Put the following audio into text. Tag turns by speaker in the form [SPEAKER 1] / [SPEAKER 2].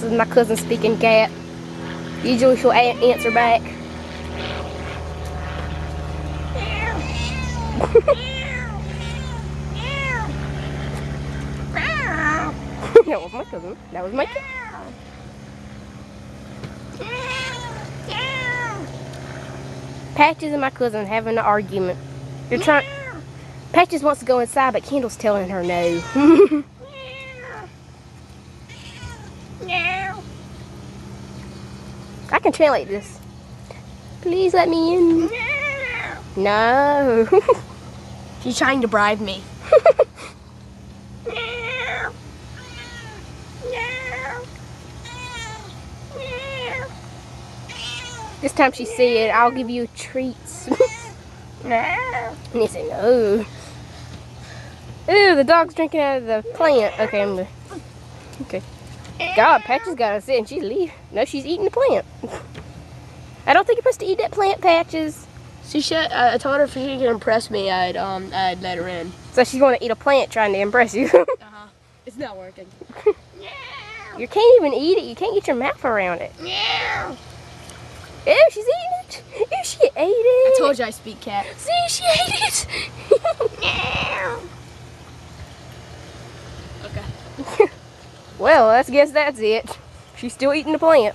[SPEAKER 1] is my cousin speaking cat. Usually she'll answer back. That was my cousin. That was my cat. Patches and my cousin having an argument. They're trying. Patches wants to go inside, but Kendall's telling her no. I can translate this. Please let me in. No.
[SPEAKER 2] She's trying to bribe me.
[SPEAKER 1] This time she said, I'll give you treats. And he said, no. Ew, the dog's drinking out of the plant. Okay, I'm gonna. Okay. God, Patches got us in. She's leaving. No, she's eating the plant. I don't think you're supposed to eat that plant, Patches.
[SPEAKER 2] She should. I told her if she could impress me, I'd let her in.
[SPEAKER 1] So she's going to eat a plant trying to impress you.
[SPEAKER 2] It's not working.
[SPEAKER 1] You can't even eat it. You can't get your mouth around it. Ew, she's eating it. Ew, she ate it.
[SPEAKER 2] I told you I speak cat.
[SPEAKER 1] See, she ate it.
[SPEAKER 2] Okay.
[SPEAKER 1] Well, let's guess that's it. She's still eating the plant.